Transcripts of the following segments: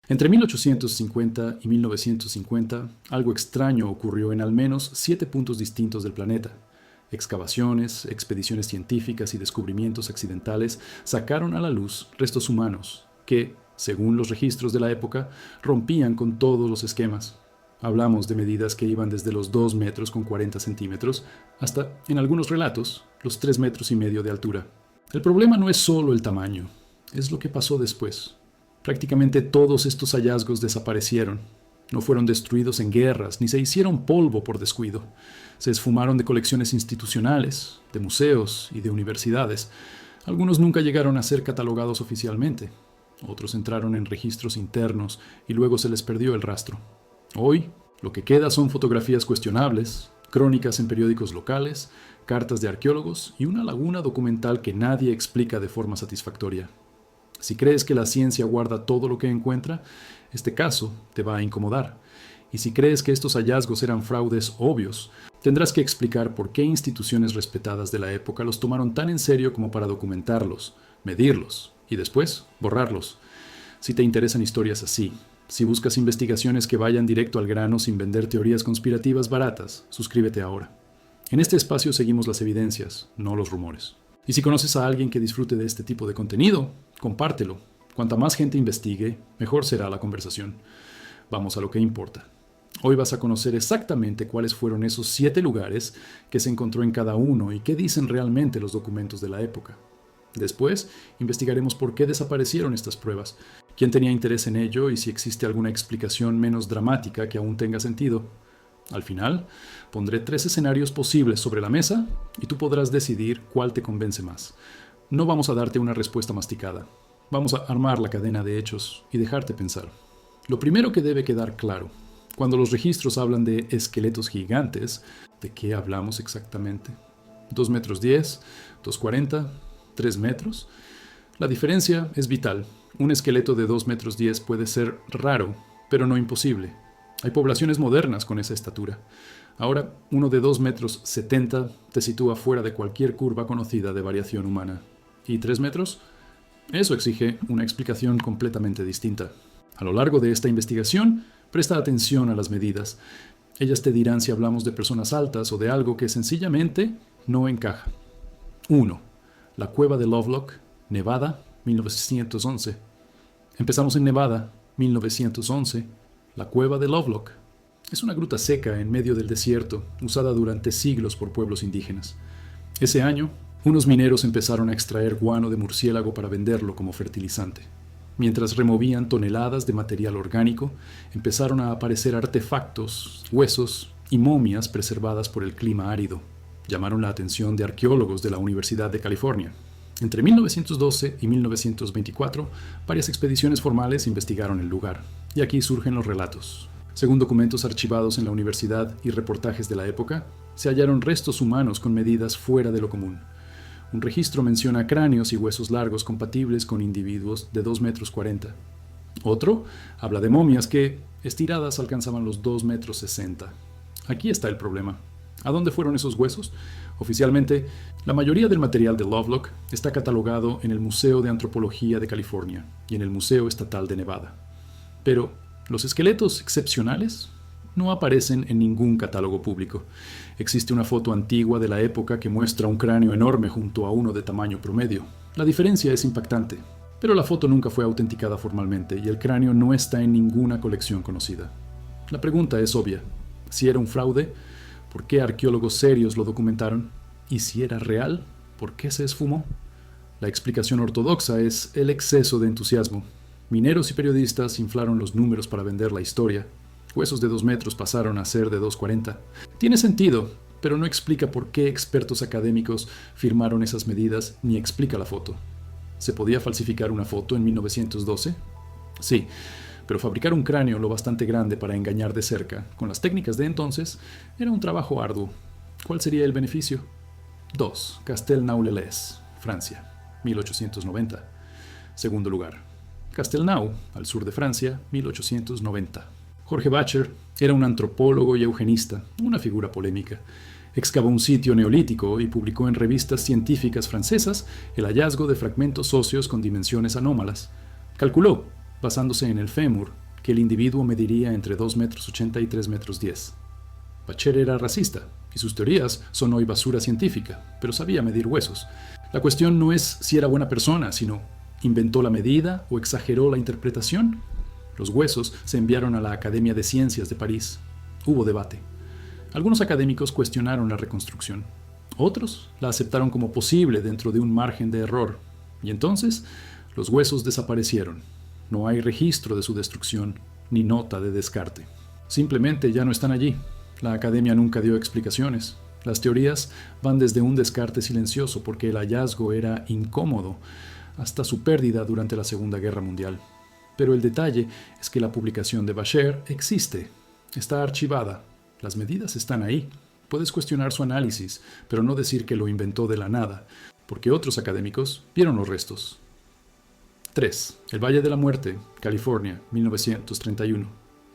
Entre 1850 y 1950, algo extraño ocurrió en al menos 7 puntos distintos del planeta. Excavaciones, expediciones científicas y descubrimientos accidentales sacaron a la luz restos humanos que, según los registros de la época, rompían con todos los esquemas. Hablamos de medidas que iban desde los 2 metros con 40 centímetros hasta, en algunos relatos, los 3 metros y medio de altura. El problema no es solo el tamaño, es lo que pasó después. Prácticamente todos estos hallazgos desaparecieron. No fueron destruidos en guerras, ni se hicieron polvo por descuido. Se esfumaron de colecciones institucionales, de museos y de universidades. Algunos nunca llegaron a ser catalogados oficialmente. Otros entraron en registros internos y luego se les perdió el rastro. Hoy, lo que queda son fotografías cuestionables, crónicas en periódicos locales, cartas de arqueólogos y una laguna documental que nadie explica de forma satisfactoria. Si crees que la ciencia guarda todo lo que encuentra, este caso te va a incomodar. Y si crees que estos hallazgos eran fraudes obvios, tendrás que explicar por qué instituciones respetadas de la época los tomaron tan en serio como para documentarlos, medirlos y después borrarlos. Si te interesan historias así, si buscas investigaciones que vayan directo al grano sin vender teorías conspirativas baratas, suscríbete ahora. En este espacio seguimos las evidencias, no los rumores. Y si conoces a alguien que disfrute de este tipo de contenido, compártelo. Cuanta más gente investigue, mejor será la conversación. Vamos a lo que importa. Hoy vas a conocer exactamente cuáles fueron esos 7 lugares que se encontró en cada uno y qué dicen realmente los documentos de la época. Después, investigaremos por qué desaparecieron estas pruebas, quién tenía interés en ello y si existe alguna explicación menos dramática que aún tenga sentido. Al final, pondré 3 escenarios posibles sobre la mesa y tú podrás decidir cuál te convence más. No vamos a darte una respuesta masticada. Vamos a armar la cadena de hechos y dejarte pensar. Lo primero que debe quedar claro, cuando los registros hablan de esqueletos gigantes, ¿de qué hablamos exactamente? ¿2 metros 10? ¿2,40? ¿3 metros? La diferencia es vital. Un esqueleto de 2 metros 10 puede ser raro, pero no imposible. Hay poblaciones modernas con esa estatura. Ahora, uno de 2 metros 70 te sitúa fuera de cualquier curva conocida de variación humana. ¿Y 3 metros? Eso exige una explicación completamente distinta. A lo largo de esta investigación, presta atención a las medidas. Ellas te dirán si hablamos de personas altas o de algo que sencillamente no encaja. 1. La cueva de Lovelock, Nevada, 1911. Empezamos en Nevada, 1911. La cueva de Lovelock. Es una gruta seca en medio del desierto, usada durante siglos por pueblos indígenas. Ese año, unos mineros empezaron a extraer guano de murciélago para venderlo como fertilizante. Mientras removían toneladas de material orgánico, empezaron a aparecer artefactos, huesos y momias preservadas por el clima árido. Llamaron la atención de arqueólogos de la Universidad de California. Entre 1912 y 1924, varias expediciones formales investigaron el lugar. Y aquí surgen los relatos. Según documentos archivados en la universidad y reportajes de la época, se hallaron restos humanos con medidas fuera de lo común. Un registro menciona cráneos y huesos largos compatibles con individuos de 2 metros 40. Otro habla de momias que, estiradas, alcanzaban los 2 metros 60. Aquí está el problema. ¿A dónde fueron esos huesos? Oficialmente, la mayoría del material de Lovelock está catalogado en el Museo de Antropología de California y en el Museo Estatal de Nevada. Pero los esqueletos excepcionales no aparecen en ningún catálogo público. Existe una foto antigua de la época que muestra un cráneo enorme junto a uno de tamaño promedio. La diferencia es impactante, pero la foto nunca fue autenticada formalmente y el cráneo no está en ninguna colección conocida. La pregunta es obvia. Si era un fraude, ¿por qué arqueólogos serios lo documentaron? Y si era real, ¿por qué se esfumó? La explicación ortodoxa es el exceso de entusiasmo. Mineros y periodistas inflaron los números para vender la historia. Huesos de 2 metros pasaron a ser de 2,40. Tiene sentido, pero no explica por qué expertos académicos firmaron esas medidas ni explica la foto. ¿Se podía falsificar una foto en 1912? Sí, pero fabricar un cráneo lo bastante grande para engañar de cerca, con las técnicas de entonces, era un trabajo arduo. ¿Cuál sería el beneficio? 2. Castelnau-les-Lys, Francia, 1890. Segundo lugar. Castelnau, al sur de Francia, 1890. Jorge Bacher era un antropólogo y eugenista, una figura polémica. Excavó un sitio neolítico y publicó en revistas científicas francesas el hallazgo de fragmentos óseos con dimensiones anómalas. Calculó basándose en el fémur, que el individuo mediría entre 2,80 metros y 3,10 metros. Bacher era racista, y sus teorías son hoy basura científica, pero sabía medir huesos. La cuestión no es si era buena persona, sino ¿inventó la medida o exageró la interpretación? Los huesos se enviaron a la Academia de Ciencias de París. Hubo debate. Algunos académicos cuestionaron la reconstrucción. Otros la aceptaron como posible dentro de un margen de error. Y entonces, los huesos desaparecieron. No hay registro de su destrucción, ni nota de descarte. Simplemente ya no están allí. La Academia nunca dio explicaciones. Las teorías van desde un descarte silencioso porque el hallazgo era incómodo, hasta su pérdida durante la Segunda Guerra Mundial. Pero el detalle es que la publicación de Bacher existe. Está archivada. Las medidas están ahí. Puedes cuestionar su análisis, pero no decir que lo inventó de la nada, porque otros académicos vieron los restos. 3. El Valle de la Muerte, California, 1931.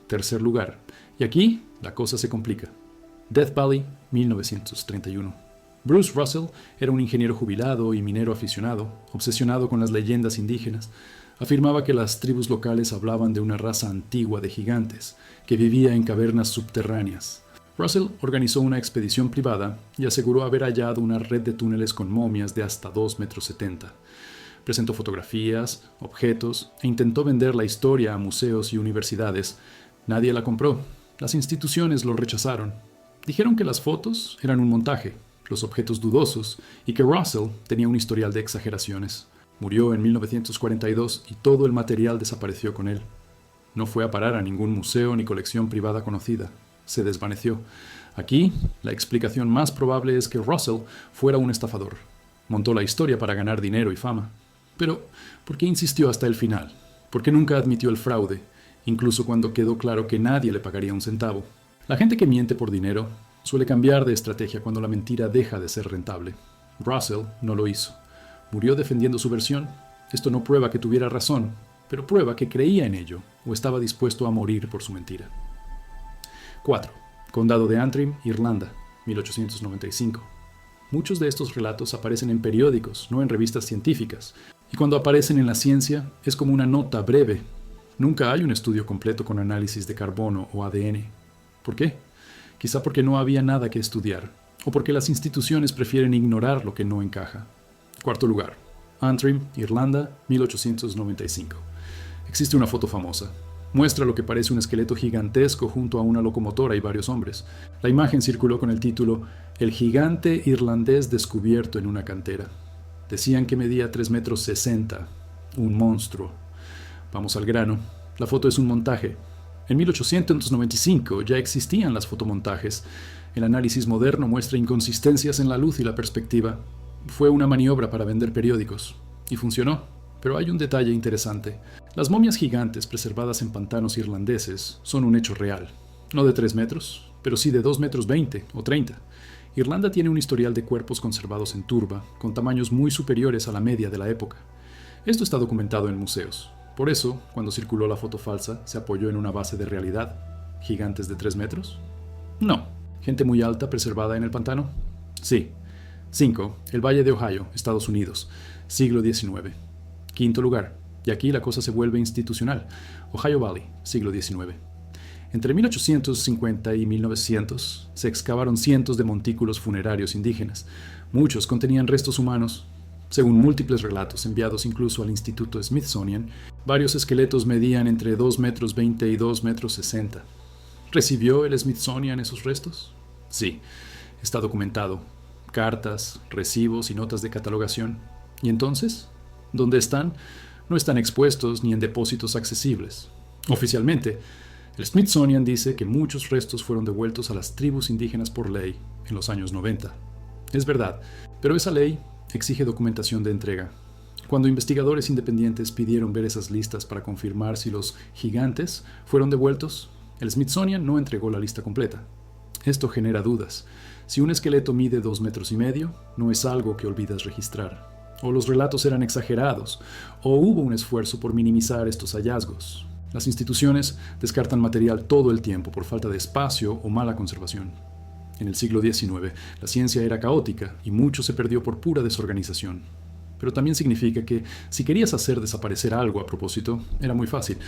Tercer lugar. Y aquí la cosa se complica. Death Valley, 1931. Bruce Russell era un ingeniero jubilado y minero aficionado, obsesionado con las leyendas indígenas. Afirmaba que las tribus locales hablaban de una raza antigua de gigantes, que vivía en cavernas subterráneas. Russell organizó una expedición privada y aseguró haber hallado una red de túneles con momias de hasta 2,70 metros. Presentó fotografías, objetos e intentó vender la historia a museos y universidades. Nadie la compró. Las instituciones lo rechazaron. Dijeron que las fotos eran un montaje, los objetos dudosos, y que Russell tenía un historial de exageraciones. Murió en 1942 y todo el material desapareció con él. No fue a parar a ningún museo ni colección privada conocida. Se desvaneció. Aquí, la explicación más probable es que Russell fuera un estafador. Montó la historia para ganar dinero y fama. Pero, ¿por qué insistió hasta el final? ¿Por qué nunca admitió el fraude, incluso cuando quedó claro que nadie le pagaría un centavo? La gente que miente por dinero suele cambiar de estrategia cuando la mentira deja de ser rentable. Russell no lo hizo. Murió defendiendo su versión. Esto no prueba que tuviera razón, pero prueba que creía en ello o estaba dispuesto a morir por su mentira. 4. Condado de Antrim, Irlanda, 1895. Muchos de estos relatos aparecen en periódicos, no en revistas científicas, y cuando aparecen en la ciencia es como una nota breve. Nunca hay un estudio completo con análisis de carbono o ADN. ¿Por qué? Quizá porque no había nada que estudiar, o porque las instituciones prefieren ignorar lo que no encaja. Cuarto lugar. Antrim, Irlanda, 1895. Existe una foto famosa. Muestra lo que parece un esqueleto gigantesco junto a una locomotora y varios hombres. La imagen circuló con el título «El gigante irlandés descubierto en una cantera». Decían que medía 3,60 metros. Un monstruo. Vamos al grano. La foto es un montaje. En 1895 ya existían las fotomontajes. El análisis moderno muestra inconsistencias en la luz y la perspectiva. Fue una maniobra para vender periódicos. Y funcionó. Pero hay un detalle interesante. Las momias gigantes preservadas en pantanos irlandeses son un hecho real. No de 3 metros, pero sí de 2,20 metros o 30. Irlanda tiene un historial de cuerpos conservados en turba, con tamaños muy superiores a la media de la época. Esto está documentado en museos. Por eso, cuando circuló la foto falsa, se apoyó en una base de realidad. ¿Gigantes de 3 metros? No. ¿Gente muy alta preservada en el pantano? Sí. 5. El Valle de Ohio, Estados Unidos, siglo XIX. Quinto lugar, y aquí la cosa se vuelve institucional. Ohio Valley, siglo XIX. Entre 1850 y 1900 se excavaron cientos de montículos funerarios indígenas. Muchos contenían restos humanos. Según múltiples relatos enviados incluso al Instituto Smithsonian, varios esqueletos medían entre 2,20 metros y 2,60 metros. ¿Recibió el Smithsonian esos restos? Sí, está documentado. Cartas, recibos y notas de catalogación. ¿Y entonces? ¿Dónde están? No están expuestos ni en depósitos accesibles. Oficialmente, el Smithsonian dice que muchos restos fueron devueltos a las tribus indígenas por ley en los años 90. Es verdad, pero esa ley exige documentación de entrega. Cuando investigadores independientes pidieron ver esas listas para confirmar si los gigantes fueron devueltos, el Smithsonian no entregó la lista completa. Esto genera dudas. Si un esqueleto mide 2,5 metros, no es algo que olvidas registrar. O los relatos eran exagerados, o hubo un esfuerzo por minimizar estos hallazgos. Las instituciones descartan material todo el tiempo por falta de espacio o mala conservación. En el siglo XIX, la ciencia era caótica y mucho se perdió por pura desorganización. pero también significa que si querías hacer desaparecer algo a propósito, era muy fácil.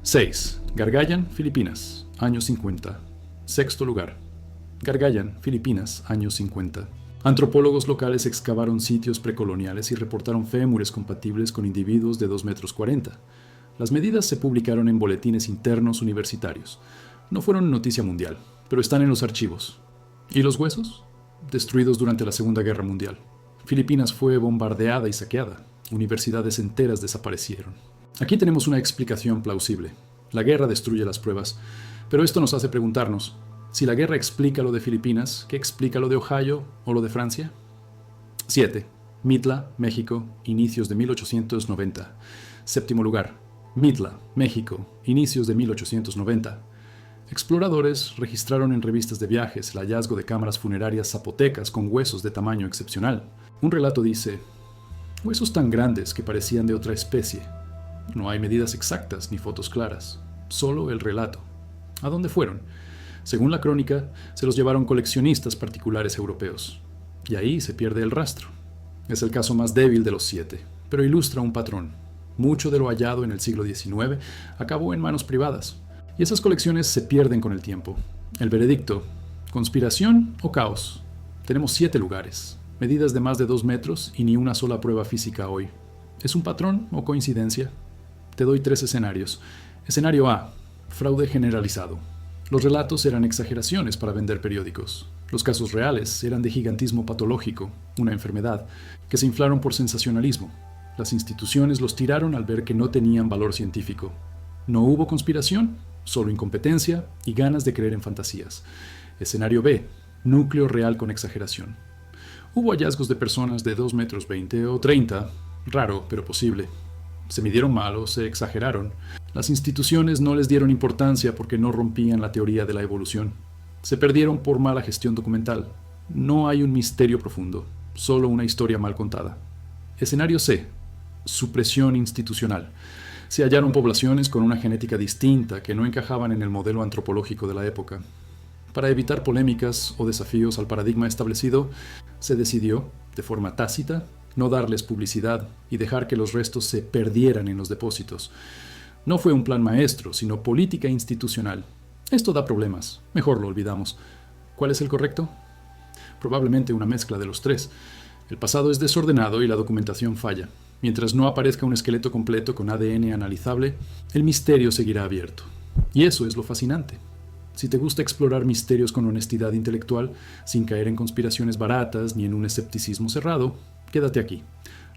6. Gargallan, Filipinas, años 50. Sexto lugar. Gargallan, Filipinas, años 50. Antropólogos locales excavaron sitios precoloniales y reportaron fémures compatibles con individuos de 2,40 metros. Las medidas se publicaron en boletines internos universitarios. No fueron noticia mundial, pero están en los archivos. ¿Y los huesos? Destruidos durante la Segunda Guerra Mundial. Filipinas fue bombardeada y saqueada. Universidades enteras desaparecieron. Aquí tenemos una explicación plausible. La guerra destruye las pruebas, pero esto nos hace preguntarnos, si la guerra explica lo de Filipinas, ¿qué explica lo de Ohio o lo de Francia? 7. Mitla, México, inicios de 1890. Séptimo lugar. Mitla, México, inicios de 1890. Exploradores registraron en revistas de viajes el hallazgo de cámaras funerarias zapotecas con huesos de tamaño excepcional. Un relato dice, huesos tan grandes que parecían de otra especie. No hay medidas exactas ni fotos claras, solo el relato. ¿A dónde fueron? Según la crónica, se los llevaron coleccionistas particulares europeos. Y ahí se pierde el rastro. Es el caso más débil de los 7, pero ilustra un patrón. Mucho de lo hallado en el siglo XIX acabó en manos privadas. Y esas colecciones se pierden con el tiempo. El veredicto, ¿conspiración o caos? Tenemos 7 lugares, medidas de más de 2 metros y ni una sola prueba física hoy. ¿Es un patrón o coincidencia? Te doy 3 escenarios. Escenario A, fraude generalizado. Los relatos eran exageraciones para vender periódicos. Los casos reales eran de gigantismo patológico, una enfermedad, que se inflaron por sensacionalismo. Las instituciones los tiraron al ver que no tenían valor científico. No hubo conspiración, solo incompetencia y ganas de creer en fantasías. Escenario B, núcleo real con exageración. Hubo hallazgos de personas de 2,20 metros o 30, raro pero posible. Se midieron mal o se exageraron. Las instituciones no les dieron importancia porque no rompían la teoría de la evolución. Se perdieron por mala gestión documental. No hay un misterio profundo, solo una historia mal contada. Escenario C, supresión institucional. Se hallaron poblaciones con una genética distinta que no encajaban en el modelo antropológico de la época. Para evitar polémicas o desafíos al paradigma establecido, se decidió, de forma tácita, no darles publicidad y dejar que los restos se perdieran en los depósitos. No fue un plan maestro, sino política institucional. Esto da problemas, mejor lo olvidamos. ¿Cuál es el correcto? Probablemente una mezcla de los 3. El pasado es desordenado y la documentación falla. Mientras no aparezca un esqueleto completo con ADN analizable, el misterio seguirá abierto. Y eso es lo fascinante. Si te gusta explorar misterios con honestidad intelectual, sin caer en conspiraciones baratas ni en un escepticismo cerrado, quédate aquí.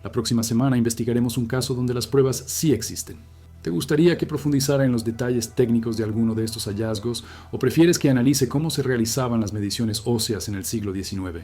La próxima semana investigaremos un caso donde las pruebas sí existen. ¿Te gustaría que profundizara en los detalles técnicos de alguno de estos hallazgos o prefieres que analice cómo se realizaban las mediciones óseas en el siglo XIX?